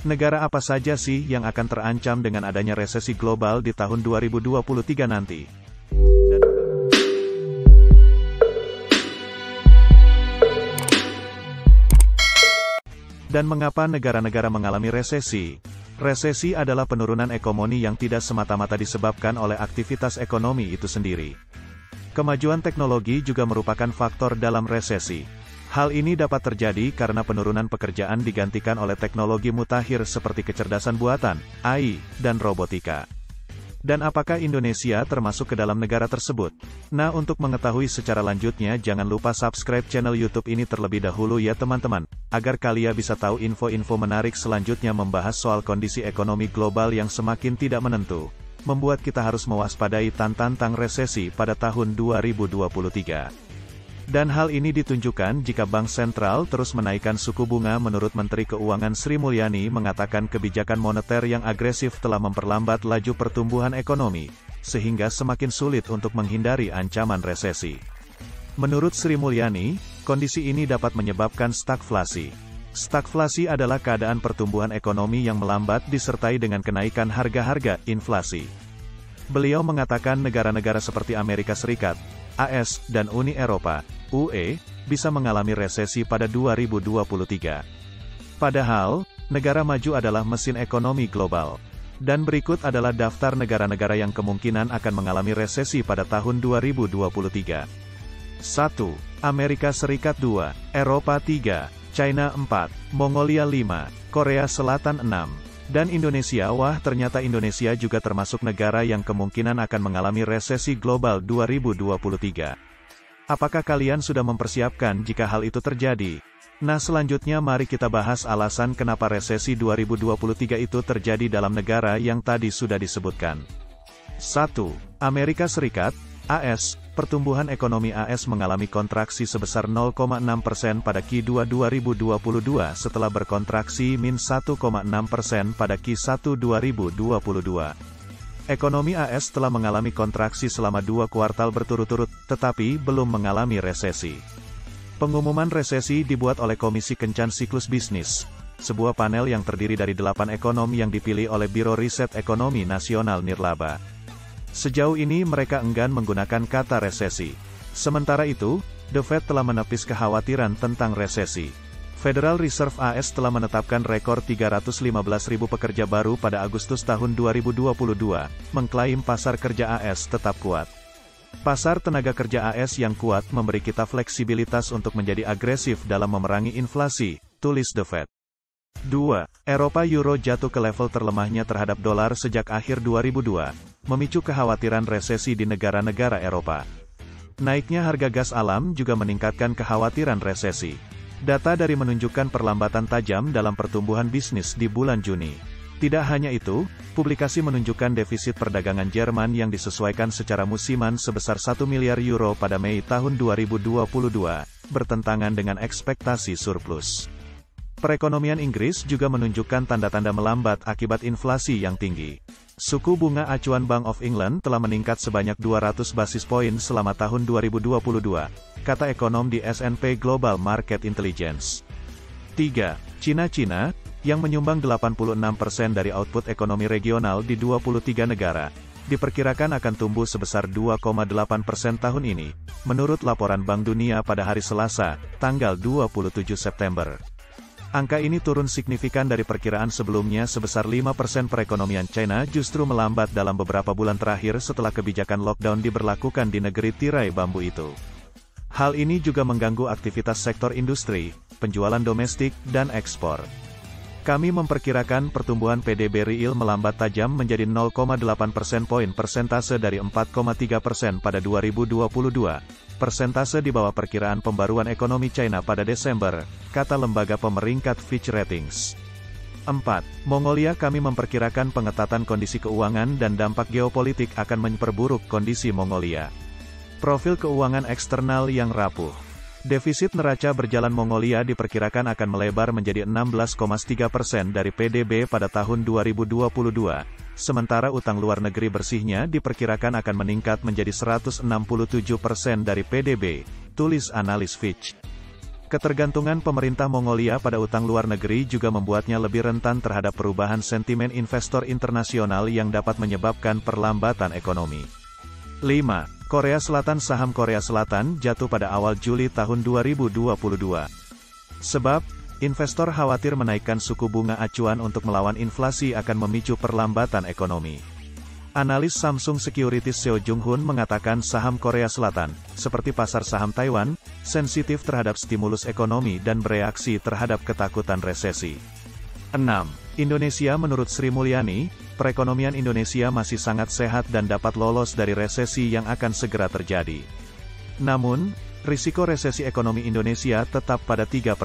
Negara apa saja sih yang akan terancam dengan adanya resesi global di tahun 2023 nanti? Dan mengapa negara-negara mengalami resesi? Resesi adalah penurunan ekonomi yang tidak semata-mata disebabkan oleh aktivitas ekonomi itu sendiri. Kemajuan teknologi juga merupakan faktor dalam resesi. Hal ini dapat terjadi karena penurunan pekerjaan digantikan oleh teknologi mutakhir seperti kecerdasan buatan, AI, dan robotika. Dan apakah Indonesia termasuk ke dalam negara tersebut? Nah, untuk mengetahui secara lanjutnya jangan lupa subscribe channel YouTube ini terlebih dahulu ya teman-teman, agar kalian bisa tahu info-info menarik selanjutnya membahas soal kondisi ekonomi global yang semakin tidak menentu, membuat kita harus mewaspadai tantang resesi pada tahun 2023. Dan hal ini ditunjukkan jika Bank Sentral terus menaikkan suku bunga. Menurut Menteri Keuangan Sri Mulyani mengatakan kebijakan moneter yang agresif telah memperlambat laju pertumbuhan ekonomi, sehingga semakin sulit untuk menghindari ancaman resesi. Menurut Sri Mulyani, kondisi ini dapat menyebabkan stagflasi. Stagflasi adalah keadaan pertumbuhan ekonomi yang melambat disertai dengan kenaikan harga-harga, inflasi. Beliau mengatakan negara-negara seperti Amerika Serikat, AS, dan Uni Eropa, UE, bisa mengalami resesi pada 2023. Padahal, negara maju adalah mesin ekonomi global. Dan berikut adalah daftar negara-negara yang kemungkinan akan mengalami resesi pada tahun 2023. 1. Amerika Serikat 2, Eropa 3, China 4, Mongolia 5, Korea Selatan 6, dan Indonesia. Wah, ternyata Indonesia juga termasuk negara yang kemungkinan akan mengalami resesi global 2023. Apakah kalian sudah mempersiapkan jika hal itu terjadi? Nah, selanjutnya mari kita bahas alasan kenapa resesi 2023 itu terjadi dalam negara yang tadi sudah disebutkan. 1. Amerika Serikat, AS. Pertumbuhan ekonomi AS mengalami kontraksi sebesar 0,6% pada Q2 2022 setelah berkontraksi -1,6% pada Q1 2022. Ekonomi AS telah mengalami kontraksi selama 2 kuartal berturut-turut, tetapi belum mengalami resesi. Pengumuman resesi dibuat oleh Komisi Kencan Siklus Bisnis, sebuah panel yang terdiri dari 8 ekonom yang dipilih oleh Biro Riset Ekonomi Nasional Nirlaba. Sejauh ini mereka enggan menggunakan kata resesi. Sementara itu, The Fed telah menepis kekhawatiran tentang resesi. Federal Reserve AS telah menetapkan rekor 315.000 pekerja baru pada Agustus tahun 2022, mengklaim pasar kerja AS tetap kuat. Pasar tenaga kerja AS yang kuat memberi kita fleksibilitas untuk menjadi agresif dalam memerangi inflasi, tulis The Fed. 2. Eropa Euro jatuh ke level terlemahnya terhadap dolar sejak akhir 2002, memicu kekhawatiran resesi di negara-negara Eropa. Naiknya harga gas alam juga meningkatkan kekhawatiran resesi. Data dari menunjukkan perlambatan tajam dalam pertumbuhan bisnis di bulan Juni. Tidak hanya itu, publikasi menunjukkan defisit perdagangan Jerman yang disesuaikan secara musiman sebesar 1 miliar euro pada Mei tahun 2022, bertentangan dengan ekspektasi surplus. Perekonomian Inggris juga menunjukkan tanda-tanda melambat akibat inflasi yang tinggi. Suku bunga acuan Bank of England telah meningkat sebanyak 200 basis poin selama tahun 2022, kata ekonom di S&P Global Market Intelligence. 3. Cina, yang menyumbang 86% dari output ekonomi regional di 23 negara, diperkirakan akan tumbuh sebesar 2,8% tahun ini, menurut laporan Bank Dunia pada hari Selasa, tanggal 27 September. Angka ini turun signifikan dari perkiraan sebelumnya sebesar 5%. Perekonomian China justru melambat dalam beberapa bulan terakhir setelah kebijakan lockdown diberlakukan di negeri tirai bambu itu. Hal ini juga mengganggu aktivitas sektor industri, penjualan domestik, dan ekspor. Kami memperkirakan pertumbuhan PDB real melambat tajam menjadi 0,8% poin persentase dari 4,3% pada 2022. Persentase di bawah perkiraan pembaruan ekonomi China pada Desember, kata lembaga pemeringkat Fitch Ratings. 4. Mongolia. Kami memperkirakan pengetatan kondisi keuangan dan dampak geopolitik akan memperburuk kondisi Mongolia. Profil keuangan eksternal yang rapuh. Defisit neraca berjalan Mongolia diperkirakan akan melebar menjadi 16,3% dari PDB pada tahun 2022, sementara utang luar negeri bersihnya diperkirakan akan meningkat menjadi 167% dari PDB, tulis analis Fitch. Ketergantungan pemerintah Mongolia pada utang luar negeri juga membuatnya lebih rentan terhadap perubahan sentimen investor internasional yang dapat menyebabkan perlambatan ekonomi. 5. Korea Selatan. Saham Korea Selatan jatuh pada awal Juli tahun 2022. Sebab, investor khawatir menaikkan suku bunga acuan untuk melawan inflasi akan memicu perlambatan ekonomi. Analis Samsung Securities Seo Jung-hoon mengatakan saham Korea Selatan, seperti pasar saham Taiwan, sensitif terhadap stimulus ekonomi dan bereaksi terhadap ketakutan resesi. 6. Indonesia. Menurut Sri Mulyani, perekonomian Indonesia masih sangat sehat dan dapat lolos dari resesi yang akan segera terjadi. Namun, risiko resesi ekonomi Indonesia tetap pada 3%.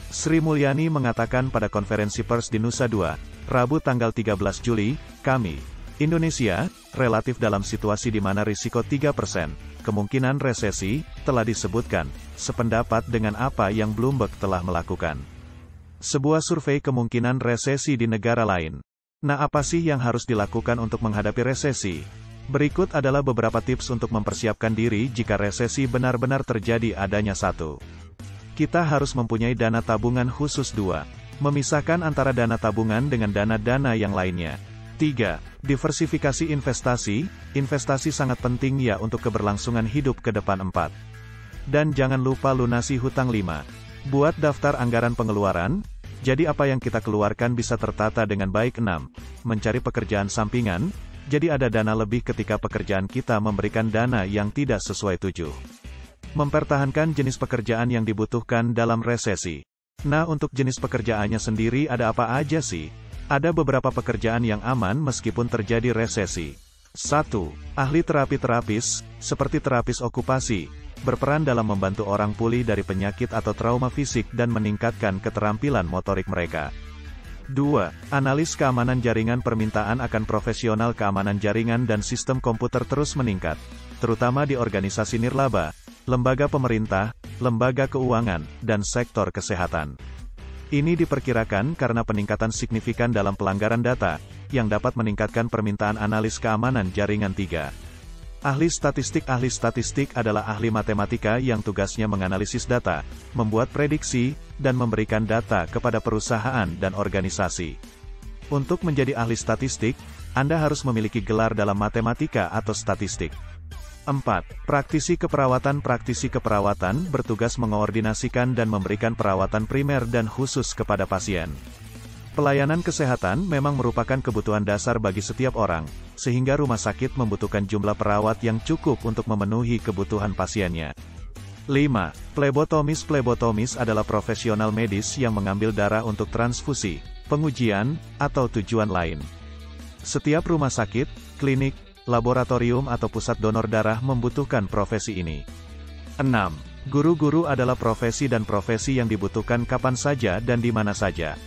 Sri Mulyani mengatakan pada konferensi pers di Nusa Dua, Rabu tanggal 13 Juli, Indonesia, relatif dalam situasi di mana risiko 3%, kemungkinan resesi, telah disebutkan, sependapat dengan apa yang Bloomberg telah melakukan. Sebuah survei kemungkinan resesi di negara lain. Nah, apa sih yang harus dilakukan untuk menghadapi resesi? Berikut adalah beberapa tips untuk mempersiapkan diri jika resesi benar-benar terjadi. Adanya 1. Kita harus mempunyai dana tabungan khusus. 2. Memisahkan antara dana tabungan dengan dana-dana yang lainnya. 3. Diversifikasi investasi. Investasi sangat penting ya untuk keberlangsungan hidup ke depan. 4. Dan jangan lupa lunasi hutang. 5. Buat daftar anggaran pengeluaran, jadi apa yang kita keluarkan bisa tertata dengan baik. 6. Mencari pekerjaan sampingan, jadi ada dana lebih ketika pekerjaan kita memberikan dana yang tidak sesuai. 7. Mempertahankan jenis pekerjaan yang dibutuhkan dalam resesi. Nah, untuk jenis pekerjaannya sendiri ada apa aja sih? Ada beberapa pekerjaan yang aman meskipun terjadi resesi. 1. Ahli terapi. Terapis, seperti terapis okupasi, berperan dalam membantu orang pulih dari penyakit atau trauma fisik dan meningkatkan keterampilan motorik mereka. 2. Analis keamanan jaringan. Permintaan akan profesional keamanan jaringan dan sistem komputer terus meningkat, terutama di organisasi nirlaba, lembaga pemerintah, lembaga keuangan, dan sektor kesehatan. Ini diperkirakan karena peningkatan signifikan dalam pelanggaran data, yang dapat meningkatkan permintaan analis keamanan jaringan. 3. Ahli statistik. Ahli statistik adalah ahli matematika yang tugasnya menganalisis data, membuat prediksi, dan memberikan data kepada perusahaan dan organisasi. Untuk menjadi ahli statistik, Anda harus memiliki gelar dalam matematika atau statistik. 4. Praktisi keperawatan. Praktisi keperawatan bertugas mengoordinasikan dan memberikan perawatan primer dan khusus kepada pasien. Pelayanan kesehatan memang merupakan kebutuhan dasar bagi setiap orang, sehingga rumah sakit membutuhkan jumlah perawat yang cukup untuk memenuhi kebutuhan pasiennya. 5. Plebotomis. Plebotomis adalah profesional medis yang mengambil darah untuk transfusi, pengujian, atau tujuan lain. Setiap rumah sakit, klinik, laboratorium atau pusat donor darah membutuhkan profesi ini. 6. Guru-guru adalah profesi dan profesi yang dibutuhkan kapan saja dan di mana saja.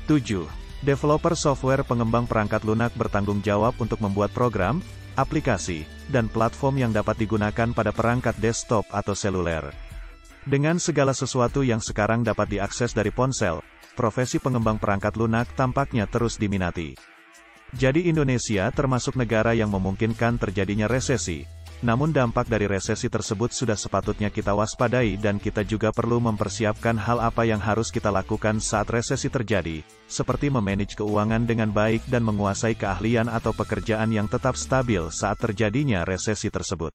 7. Developer software. Pengembang perangkat lunak bertanggung jawab untuk membuat program, aplikasi, dan platform yang dapat digunakan pada perangkat desktop atau seluler. Dengan segala sesuatu yang sekarang dapat diakses dari ponsel, profesi pengembang perangkat lunak tampaknya terus diminati. Jadi Indonesia termasuk negara yang memungkinkan terjadinya resesi, namun dampak dari resesi tersebut sudah sepatutnya kita waspadai dan kita juga perlu mempersiapkan hal apa yang harus kita lakukan saat resesi terjadi, seperti memanage keuangan dengan baik dan menguasai keahlian atau pekerjaan yang tetap stabil saat terjadinya resesi tersebut.